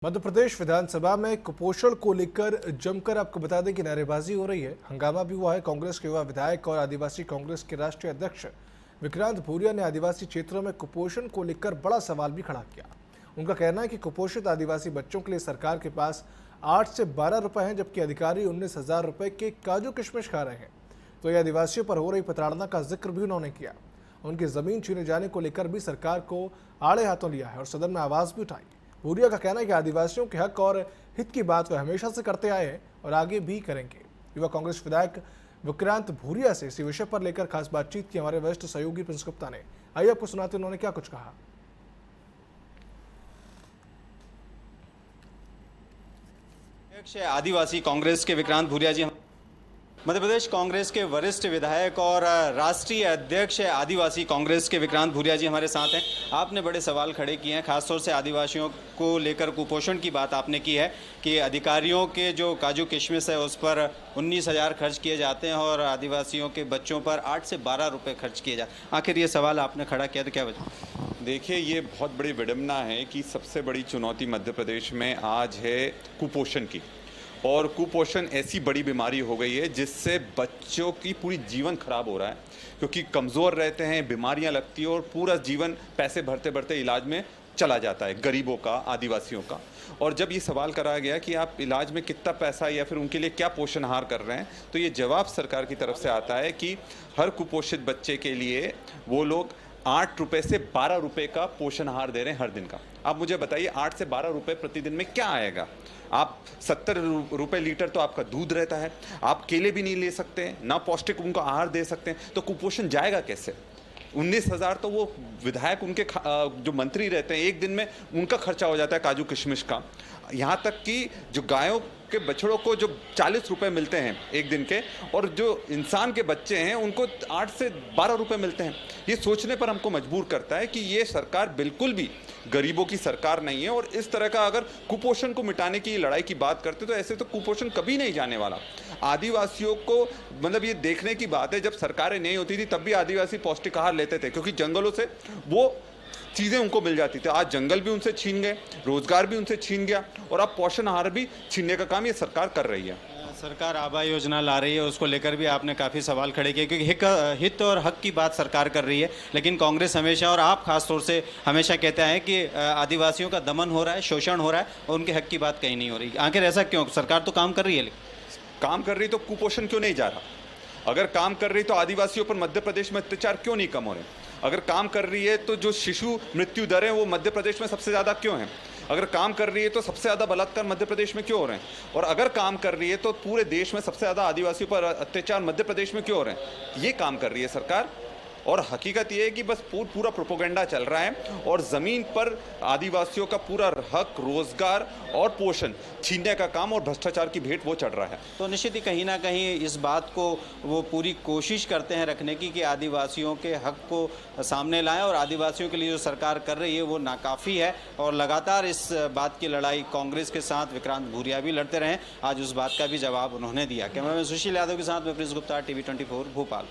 मध्य प्रदेश विधानसभा में कुपोषण को लेकर जमकर आपको बता दें कि नारेबाजी हो रही है। हंगामा भी हुआ है। कांग्रेस के युवा विधायक और आदिवासी कांग्रेस के राष्ट्रीय अध्यक्ष विक्रांत भूरिया ने आदिवासी क्षेत्रों में कुपोषण को लेकर बड़ा सवाल भी खड़ा किया। उनका कहना है कि कुपोषित आदिवासी बच्चों के लिए सरकार के पास 8 से 12 रुपए हैं, जबकि अधिकारी 19,000 रुपए के काजू किशमिश खा रहे हैं। तो ये आदिवासियों पर हो रही प्रताड़ना का जिक्र भी उन्होंने किया। उनकी जमीन छीने जाने को लेकर भी सरकार को आड़े हाथों लिया है और सदन में आवाज भी उठाई। भूरिया का कहना है कि आदिवासियों के हक और हित की बात वे हमेशा से करते आए हैं और आगे भी करेंगे। युवा कांग्रेस विधायक विक्रांत भूरिया से इसी विषय पर लेकर खास बातचीत की हमारे वरिष्ठ सहयोगी प्रिंस गुप्ता ने। आइए आपको सुनाते उन्होंने क्या कुछ कहा। अध्यक्ष आदिवासी कांग्रेस के विक्रांत भूरिया जी, मध्य प्रदेश कांग्रेस के वरिष्ठ विधायक और राष्ट्रीय अध्यक्ष आदिवासी कांग्रेस के विक्रांत भूरिया जी हमारे साथ हैं। आपने बड़े सवाल खड़े किए हैं, खासतौर से आदिवासियों को लेकर कुपोषण की बात आपने की है कि अधिकारियों के जो काजू किशमिश है उस पर 19,000 खर्च किए जाते हैं और आदिवासियों के बच्चों पर 8 से 12 रुपये खर्च किए जाते हैं। आखिर ये सवाल आपने खड़ा किया तो क्या वजह? देखिए, ये बहुत बड़ी विडंबना है कि सबसे बड़ी चुनौती मध्य प्रदेश में आज है कुपोषण की। और कुपोषण ऐसी बड़ी बीमारी हो गई है जिससे बच्चों की पूरी जीवन खराब हो रहा है, क्योंकि कमज़ोर रहते हैं, बीमारियां लगती हैं और पूरा जीवन पैसे भरते भरते इलाज में चला जाता है, गरीबों का, आदिवासियों का। और जब ये सवाल कराया गया कि आप इलाज में कितना पैसा या फिर उनके लिए क्या पोषण आहार कर रहे हैं, तो ये जवाब सरकार की तरफ से आता है कि हर कुपोषित बच्चे के लिए वो लोग 8 रुपये से 12 रुपये का पोषण आहार दे रहे हैं हर दिन का। आप मुझे बताइए, 8 से 12 रुपये प्रतिदिन में क्या आएगा? आप 70 रुपये लीटर तो आपका दूध रहता है, आप केले भी नहीं ले सकते, ना पौष्टिक उनको आहार दे सकते हैं, तो कुपोषण जाएगा कैसे? 19,000 तो वो विधायक उनके जो मंत्री रहते हैं एक दिन में उनका खर्चा हो जाता है काजू किशमिश का। यहाँ तक कि जो गायों के बछड़ों को जो 40 रुपये मिलते हैं एक दिन के, और जो इंसान के बच्चे हैं उनको 8 से 12 रुपये मिलते हैं। ये सोचने पर हमको मजबूर करता है कि ये सरकार बिल्कुल भी गरीबों की सरकार नहीं है। और इस तरह का अगर कुपोषण को मिटाने की लड़ाई की बात करते तो ऐसे तो कुपोषण कभी नहीं जाने वाला। आदिवासियों को मतलब ये देखने की बात है, जब सरकारें नहीं होती थी तब भी आदिवासी पौष्टिक आहार लेते थे, क्योंकि जंगलों से वो चीज़ें उनको मिल जाती थी। आज जंगल भी उनसे छीन गए, रोजगार भी उनसे छीन गया, और अब पोषण आहार भी छीनने का काम ये सरकार कर रही है। सरकार आभा योजना ला रही है, उसको लेकर भी आपने काफ़ी सवाल खड़े किए, क्योंकि हित और हक की बात सरकार कर रही है, लेकिन कांग्रेस हमेशा और आप खास तौर से हमेशा कहते हैं कि आदिवासियों का दमन हो रहा है, शोषण हो रहा है और उनके हक की बात कहीं नहीं हो रही। आखिर ऐसा क्यों? सरकार तो काम कर रही है, काम कर रही तो कुपोषण क्यों नहीं जा रहा? अगर काम कर रही तो आदिवासियों पर मध्य प्रदेश में अत्याचार क्यों नहीं कम हो रहे? अगर काम कर रही है तो जो शिशु मृत्यु दर है वो मध्य प्रदेश में सबसे ज़्यादा क्यों है? अगर काम कर रही है तो सबसे ज़्यादा बलात्कार मध्य प्रदेश में क्यों हो रहे हैं? और अगर काम कर रही है तो पूरे देश में सबसे ज़्यादा आदिवासियों पर अत्याचार मध्य प्रदेश में क्यों हो रहे हैं? ये काम कर रही है सरकार। और हकीकत ये है कि बस पूरा प्रोपोगंडा चल रहा है और ज़मीन पर आदिवासियों का पूरा हक, रोजगार और पोषण छीनने का काम और भ्रष्टाचार की भेंट वो चढ़ रहा है। तो निश्चित ही कहीं ना कहीं इस बात को वो पूरी कोशिश करते हैं रखने की कि आदिवासियों के हक को सामने लाएं, और आदिवासियों के लिए जो सरकार कर रही है वो नाकाफ़ी है। और लगातार इस बात की लड़ाई कांग्रेस के साथ विक्रांत भूरिया भी लड़ते रहे। आज उस बात का भी जवाब उन्होंने दिया। कैमरामैन सुशील यादव के साथ मैं प्रिंस गुप्ता, TV 24 भोपाल।